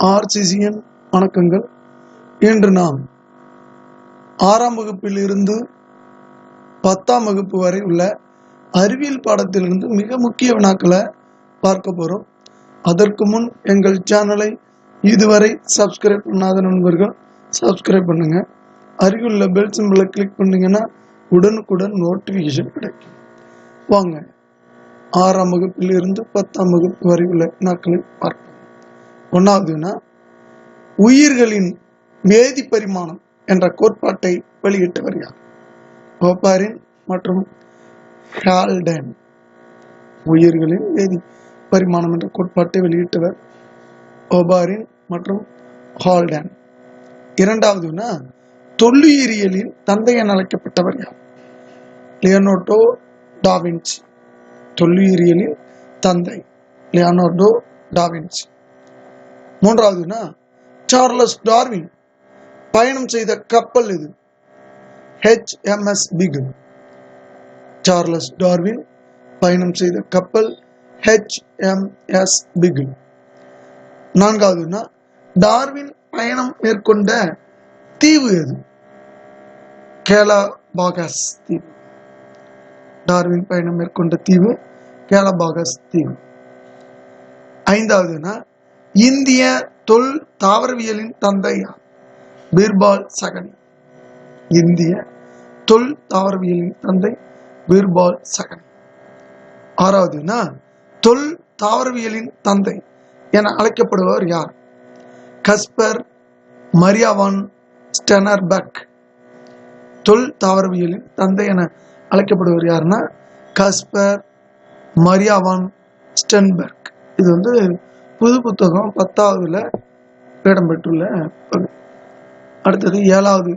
ஆர்சிசியின் வணக்கங்கள். இன்று நாம் 6ஆம் வகுப்பில் இருந்து 10ஆம் வகுப்பு வரை உள்ள அறிவியல் பாடத்திலிருந்து மிக முக்கிய வினாக்களை பார்க்க போகிறோம். அதற்கு முன் எங்கள் சேனலை இதுவரை சப்ஸ்கிரைப் பண்ணாத நண்பர்கள் சப்ஸ்கிரைப் பண்ணுங்க. அருகிலுள்ள பெல் சிம்பிளை கிளிக் பண்ணீங்கன்னா உடனுக்குடன் நோட்டிஃபிகேஷன் கிடைக்கும். வாங்க 6ஆம் வகுப்பில் இருந்து 10ஆம் வகுப்பு வரை உள்ள வினாக்களை பார்ப்போம். 1வது உயிர்களின் வேதி பரிமாணம் என்ற கோட்பாட்டை வெளியிட்டவர் யார்? ஓபாரின் மற்றும் ஹால்டன். உயிர்களின் வேதி பரிமாணம் என்ற கோட்பாட்டை வெளியிட்டவர் ஓபாரின் மற்றும் ஹால்டன். 2வது தொல்லுயிரியலின் தந்தை என அழைக்கப்பட்டவர் யார்? Leonardo da Vinci. தொல்லுயிரியலின் தந்தை லியோனார்டோ டாவின்சி. 3வது சார்லஸ் டார்வின் பயணம் செய்த கப்பல் எது? HMS Beagle. சார்லஸ் டார்வின் பயணம் செய்த கப்பல் HMS Beagle. 4வது டார்வின் பயணம் மேற்கொண்ட தீவு எது? கேலபாகஸ் தீவு. டார்வின் பயணம் மேற்கொண்ட தீவு கேலபாகஸ் தீவு. 5வது இந்திய தொல் தாவரவியலின் தந்தை யார்? பீர்பால் சகனி. இந்திய தொல் தாவரவியலின் தந்தை பீர்பால் சகனி. 6வது தொல் தாவரவியலின் தந்தை என அழைக்கப்படுபவர் யார்? கஸ்பர் மரியா வான் ஸ்டெனர்பெர்க். தொல் தாவரவியலின் தந்தை என அழைக்கப்படுவர் யாருன்னா கஸ்பர் மரியா வான் ஸ்டென்பெர்க். இது புது புத்தகம் 10வதுல இடம்பெற்றுள்ள பகுதி. அடுத்தது 7வது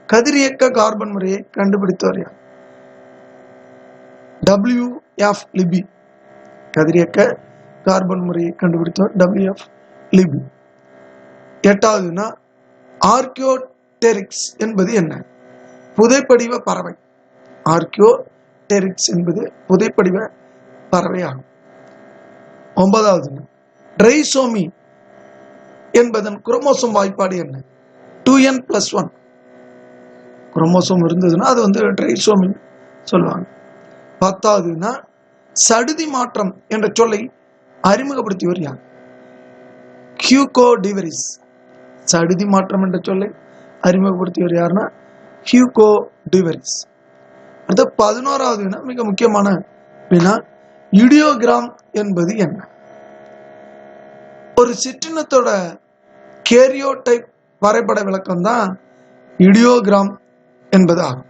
கதிரியக்க கார்பன் முறையை கண்டுபிடித்தவர் யார்? WF லிபி. கதிரியக்க கார்பன் முறையை கண்டுபிடித்தவர் WF லிபி. 8வது ஆர்கியோடெரிக்ஸ் என்பது என்ன? புதைப்படிவ பறவை. ஆர்கியோடெரிக்ஸ் என்பது புதைப்படிவ பறவை ஆகும். 9வது ட்ரைசோமி என்பதன் குரோமோசோம் வாய்ப்பாடு என்ன? 2n+1. குரோமோசோம் இருந்ததுன்னா அது ட்ரைசோமி சொல்லுவாங்க. 10வது சடுதி மாற்றம் என்ற சொல்லை அறிமுகப்படுத்தியவர் யார்? ஹியூகோ டிவரிஸ். சடுதி மாற்றம் என்ற சொல்லை அறிமுகப்படுத்தியவர் யாருன்னா ஹியூகோ டிவரிஸ். அடுத்த 11வது மிக முக்கியமான வினா, இடியோகிராம் என்பது என்ன? ஒரு சிற்றினத்தோட கேரியோடைப் வரைபட விளக்கம் தான் இடியோகிராம் என்பது ஆகும்.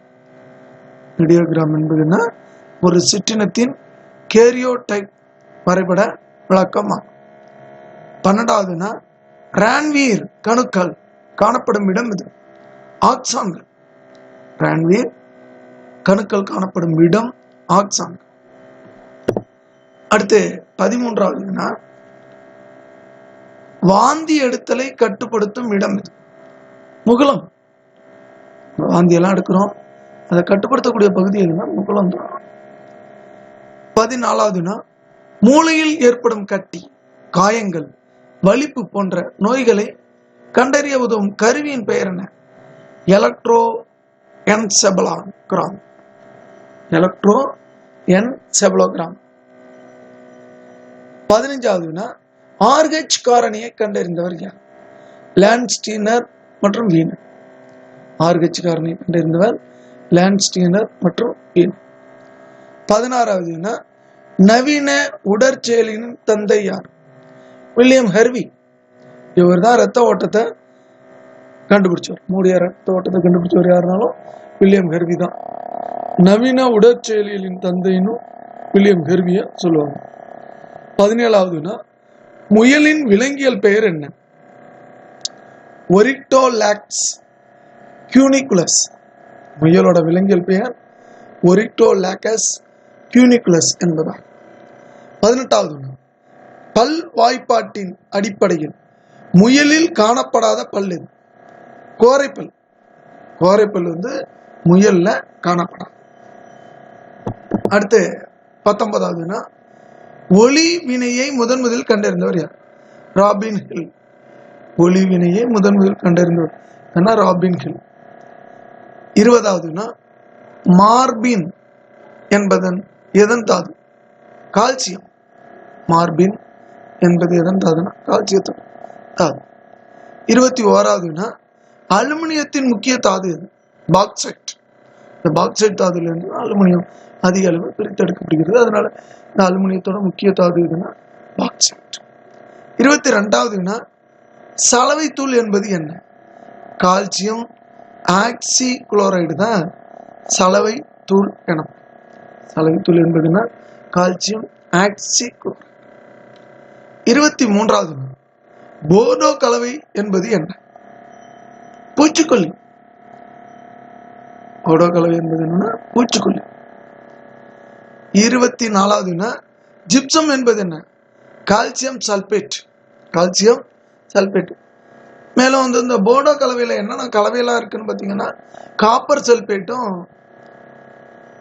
இடியோகிராம் என்பதுன்னா ஒரு சிற்றினத்தின் கேரியோடைப் வரைபட விளக்கம் ஆகும். 12வது ரான்வீர் கணுக்கள் காணப்படும் இடம் இது? ஆக்சான்கள். ரான்வீர் கணுக்கள் காணப்படும் இடம் ஆக்சான்கள். அடுத்து 13வது வாந்தி எடுத்தலை கட்டுப்படுத்தும் இடம் இது? முகுளம். வாந்தி எல்லாம் எடுக்கிறோம், அதை கட்டுப்படுத்தக்கூடிய பகுதி எதுனா முகுளம் தான். 14வது மூளையில் ஏற்படும் கட்டி, காயங்கள், வலிப்பு போன்ற நோய்களை கண்டறிய உதவும் கருவியின் பெயர் என்ன? எலக்ட்ரோ என்செபலோகிராம். எலக்ட்ரோ என்செபலோகிராம். 15வது RH காரணியை கண்டறிந்தவர் யார்? லான்ஸ்டீனர் மற்றும் வீனர். RH காரணியை கண்டறிந்தவர் லான்ஸ்டீனர் மற்றும் வீனர். 16வது நவீன உடற்செயலின் தந்தை யார்? வில்லியம் ஹெர்வி. இவர் தான் ரத்த ஓட்டத்தை கண்டுபிடிச்சவர். மூடிய ரத்த ஓட்டத்தை கண்டுபிடிச்சவர் யாருனாலும் வில்லியம் ஹெர்வி தான். நவீன உடற்செயலின் தந்தைன்னு வில்லியம் ஹெர்விய சொல்லுவாங்க. 17வது முயலின் விலங்கியல் பெயர் என்ன? ஒரிக்டோலாக்ஸ் கியூனிகுலஸ். முயலோட விலங்கியல் பெயர் ஒரிக்டோலாக்கஸ் கியூனிகுலஸ் என்பதா. 18வது பல் வாய்ப்பாட்டின் அடிப்படையில் முயலில் காணப்படாத பல் எது? கோரைப்பல். கோரைப்பல் முயல்ல காணப்படாது. அடுத்து 19வது ஒளி வினையை முதலில் கண்டறிந்தவர் யார்? Robin hill. ஒளிவினையை முதல் கண்டறிந்தவர் என்ன? Robin hill. 20வதுனா மார்பின் என்பதன் எதன் தாது? கால்சியம். மார்பின் என்பது எதன் தாதுனா கால்சியத்தோட தாது. 21வதுனா அலுமினியத்தின் முக்கிய தாது எது? பாக்சைட். இந்த பாக்சைட் தாதுல இருந்து அலுமினியம் அதிக அளவு பிரித்தெடுக்கப்படுகிறது. அதனால இந்த அலுமினியத்தோட முக்கிய தாது எதுனா பாக்சைட். 22வதுனா சலவை தூள் என்பது என்ன? கால்சியம் ஆக்சி குளோரைடு தான் சலவை தூள் எனப்படும். சலவை தூள் என்பதுனா கால்சியம் ஆக்சி குளோரைடு. 23வதுனா போர்டோ கலவை என்பது என்ன? பூச்சிக்கொல்லி. போர்டோ கலவை என்பது என்னன்னா பூச்சிக்கொல்லி. 24வதுனா ஜிப்சம் என்பது என்ன? Calcium sulphate. Calcium sulphate. மேலும் வந்து இந்த போர்டோ கலவையில என்னென்ன கலவையெல்லாம் இருக்குன்னு பார்த்தீங்கன்னா காப்பர் சல்பேட்டும்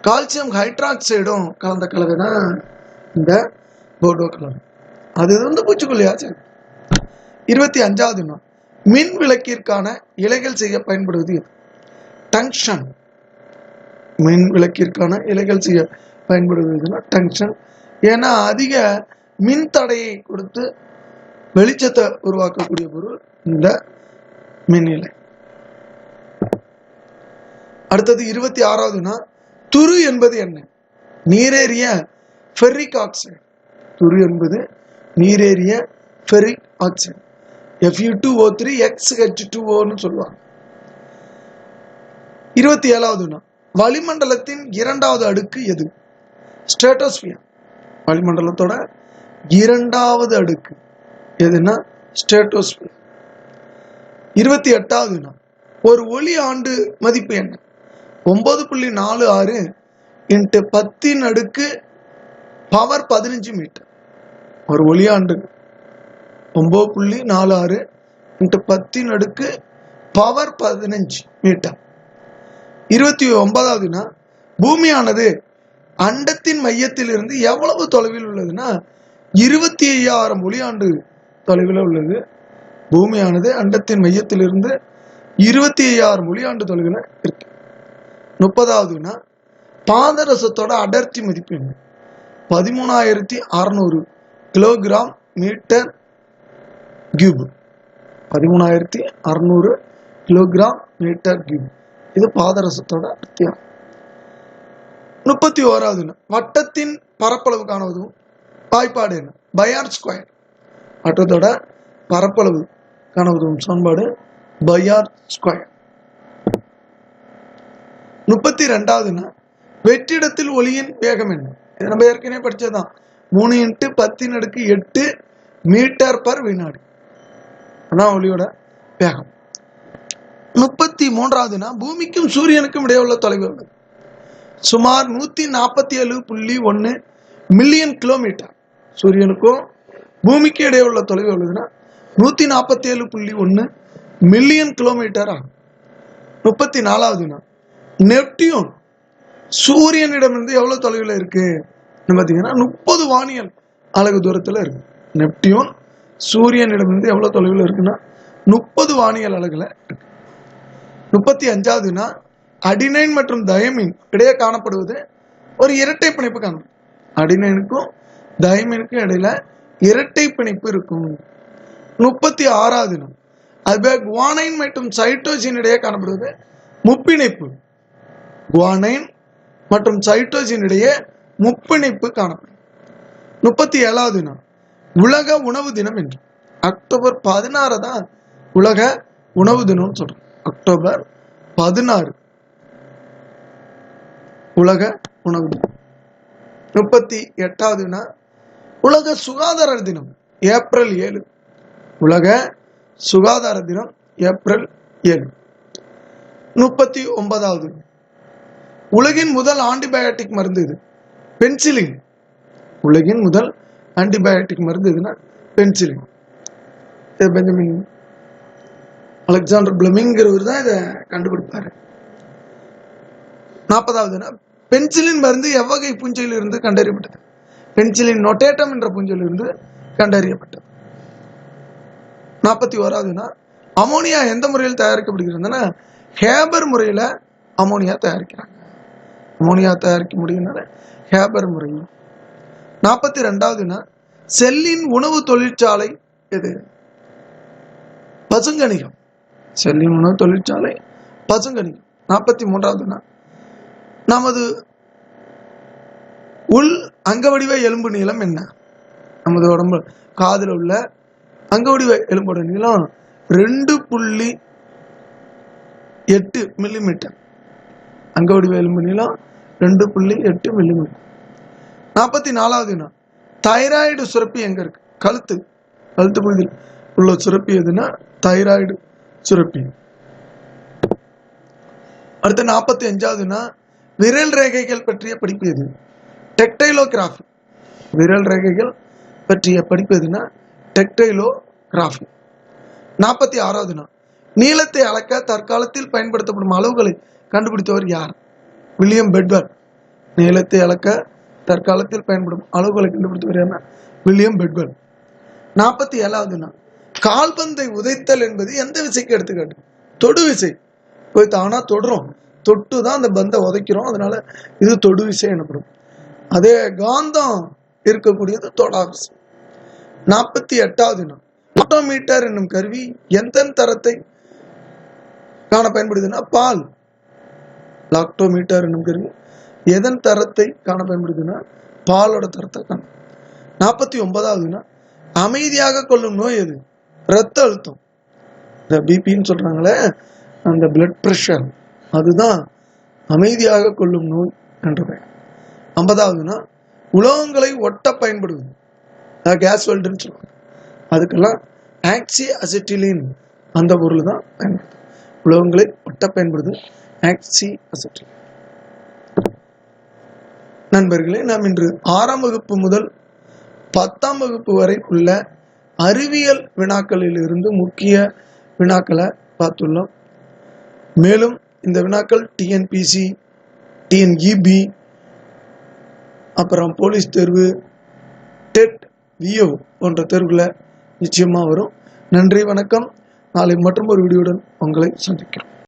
கால்சியம் ஹைட்ராக்சைடும் கலந்த கலவை தான் இந்த போர்டோ கலவை. அது வந்து பூச்சிக்கொல்லியாச்சு. 25வதுனா மின் விளக்கிற்கான இலைகள் செய்ய பயன்படுவது எது? டங்ஷன். மின் விளக்கிற்கான இலைகள் செய்ய பயன்படுவதுன்னா டங்ஷன். ஏன்னா அதிக மின் தடையை கொடுத்து வெளிச்சத்தை உருவாக்கக்கூடிய பொருள் இந்த மின் இலை. அடுத்தது 26வதுனா துரு என்பது என்ன? நீரேறிய ஃபெர்ரிக் ஆக்சைடு. துரு என்பது நீரேறிய ஃபெர்ரிக் ஆக்சைடு. Fe2O3 XH2O சொல்லுவாங்க. 27வதுனா வளிமண்டலத்தின் 2வது அடுக்கு எது? ஸ்ட்ராட்டோஸ்பியர். வளிமண்டலத்தோட 2வது அடுக்கு எதுனா ஸ்ட்ராட்டோஸ்பியர். 28வதுனா ஒரு ஒளி ஆண்டு மதிப்பு என்ன? 9.46 × 10⁻15 மீட்டர். ஒரு ஒளியாண்டு 9.46 × 10⁻15 மீட்டர். 29வதுனா பூமியானது அண்டத்தின் மையத்தில் இருந்து எவ்வளவு தொலைவில் உள்ளதுன்னா 25,000 ஒளியாண்டு தொலைவில் உள்ளது. பூமியானது அண்டத்தின் மையத்தில் இருந்து 25,000 ஒளியாண்டு தொலைவில் இருக்கு. 30வதுனா பாதரசத்தோட அடர்த்தி மதிப்பு என்ன? 13,600 kilogram metre cube. 13,600 kilogram metre cube. இது பாதரசத்தோட அடர்த்தியாகும். 31வதுனா வட்டத்தின் பரப்பளவு காணுவதும் வாய்ப்பாடு என்ன? பயார் ஸ்கொயர். வட்டத்தோட பரப்பளவு காணுவதும் சமன்பாடு பயார் ஸ்கொயர். 32வதுனா வெற்றிடத்தில் ஒளியின் வேகம் என்ன? இது நம்ம ஏற்கனவே படிச்சதுதான். 3 × 10⁸ மீட்டர் பர் வினாடி. அதான் ஒளியோட வேகம். 33வதுனா பூமிக்கும் சூரியனுக்கும் இடையே உள்ள தொலைவு உள்ளது. சுமார் 147.1 மில்லியன் கிலோமீட்டர். சூரியனுக்கும் பூமிக்கு இடையே உள்ள தொலைவு உள்ளதுன்னா 147.1 மில்லியன் கிலோமீட்டர் ஆகும். 34வதுனா நெப்டியூன் சூரியனிடமிருந்து எவ்வளவு தொலைவில் இருக்கு பார்த்தீங்கன்னா 30 வானியல் அலகு தூரத்தில் இருக்கு. நெப்டியூன் சூரியனிடமிருந்து எவ்வளவு தொலைவில் இருக்குன்னா 30 வானியல் அலகுல இருக்கு. 35வதுனா அடினைன் மற்றும் தயமின் இடையே காணப்படுவது ஒரு இரட்டை பிணைப்பு காணும். அடினைனுக்கும் தயமினுக்கும் இடையில இரட்டை பிணைப்பு இருக்கும். 36வதுனா அதுவே குவானைன் மற்றும் சைட்டோசின் இடையே காணப்படுவது முப்பிணைப்பு. குவானைன் மற்றும் சைட்டோசின் இடையே முப்பிணைப்பு காணப்படும். 37வதுனா உலக உணவு தினம் என்று. அக்டோபர் 16 தான் உலக உணவு தினம்னு சொல்றோம். அக்டோபர் 16 உலக உணவு தினம். 38வதுனா உலக சுகாதார தினம் ஏப்ரல் 7. உலக சுகாதார தினம் ஏப்ரல் 7. 39வது உலகின் முதல் ஆன்டிபயோட்டிக் மருந்து இது பென்சிலின். உலகின் முதல் ஆன்டிபயோட்டிக் மருந்து இதுனா பென்சிலின். பெஞ்சமின் அலெக்சாண்டர் பிளமிங்கிறவர் தான் இதை கண்டுபிடிப்பாரு. 40வதுனா பென்சிலின் மருந்து எவ்வகை பூஞ்சையில் இருந்து கண்டறியப்பட்டது? பென்சிலின் நொட்டேட்டம் என்ற பூஞ்சையில் இருந்து கண்டறியப்பட்டது. 41 அமோனியா எந்த முறையில் தயாரிக்கப்படுகிறதுனா ஹேபர் முறையில் அமோனியா தயாரிக்கிறாங்க. அமோனியா தயாரிக்க முடியும்னால ஹேபர் முறை. 42 செல்லின் உணவு தொழிற்சாலை எது? பசுங்கணிகம். செல்லின் உணவு தொழிற்சாலை பசுங்கணிகம். 43 நமது உள் அங்கவடிவ எலும்பு நீளம் என்ன? நமது உடம்பு காதில் உள்ள அங்கவடிவ எலும்போட நீளம் 2.8 மில்லிமீட்டர். அங்கவடிவ எலும்பு நீளம் 2.8 மில்லிமீட்டர். 44 தைராய்டு சுரப்பி எங்க இருக்கு? கழுத்து பகுதியில் உள்ள சுரப்பி எதுனா தைராய்டு சுரப்பி. அடுத்து 45 விரல் ரேகைகள் பற்றிய படிப்பு எது? டெக்டைலோகிராஃபி. விரல் ரேகைகள் பற்றிய படிப்பு எதுனா டெக்டைலோகிராஃபி. 46 நீளத்தை அளக்க தற்காலத்தில் பயன்படுத்தப்படும் அளவுகளை கண்டுபிடித்தவர் யார்? வில்லியம் பெட்வர். நீளத்தை அளக்க தற்காலத்தில் பயன்படும் அளவுகளை கண்டுபிடித்தவர் யார்? வில்லியம் பெட்வர். 47 கால்பந்தை உதைத்தல் என்பது எந்த விசைக்கு எடுத்துக்காட்டு? தொடு விசை. போய் தானா தொடுறோம், தொட்டு தான் அந்த பந்தை உதைக்கிறோம், அதனால இது தொடு விசை எனப்படும். அதே காந்தம் இருக்கக்கூடியது தொடா விசை. 48 லாக்டோமீட்டர் என்னும் கருவி எந்த தரத்தை காண பயன்படுதுன்னா பால். லாக்டோமீட்டர் என்னும் கருவி எதன் தரத்தை காண பயன்படுதுன்னா பாலோட தரத்தை காண. 49 அமைதியாக கொள்ளும் நோய் எது? ரத்த அழுத்தம். இந்த பிபின்னு சொல்றாங்களே, அந்த பிளட் பிரஷர், அதுதான் அமைதியாக கொள்ளும் நோய் என்ற பெயர். 50 உலோகங்களை ஒட்ட பயன்படுவது கேஸ் வெல்டுன்னு சொல்லுவாங்க. அதுக்கெல்லாம் ஆக்சி அசிட்டிலின் அந்த பொருள் தான் பயன்படுது. உலோகங்களை ஒட்ட பயன்படுது ஆக்சி அசிட்டிலின். நண்பர்களே, நாம் இன்று 6ஆம் வகுப்பு முதல் 10ஆம் வகுப்பு வரை உள்ள அறிவியல் வினாக்களில் இருந்து முக்கிய வினாக்களை பார்த்துள்ளோம். மேலும் இந்த வினாக்கள் டிஎன்பிசி, டிஎன்இபி, அப்புறம் போலீஸ் தேர்வு, டெட், விஓ போன்ற தேர்வுகளை நிச்சயமா வரும். நன்றி, வணக்கம். நாளை மற்றும் ஒரு வீடியோடன் உங்களை சந்திக்கிறோம்.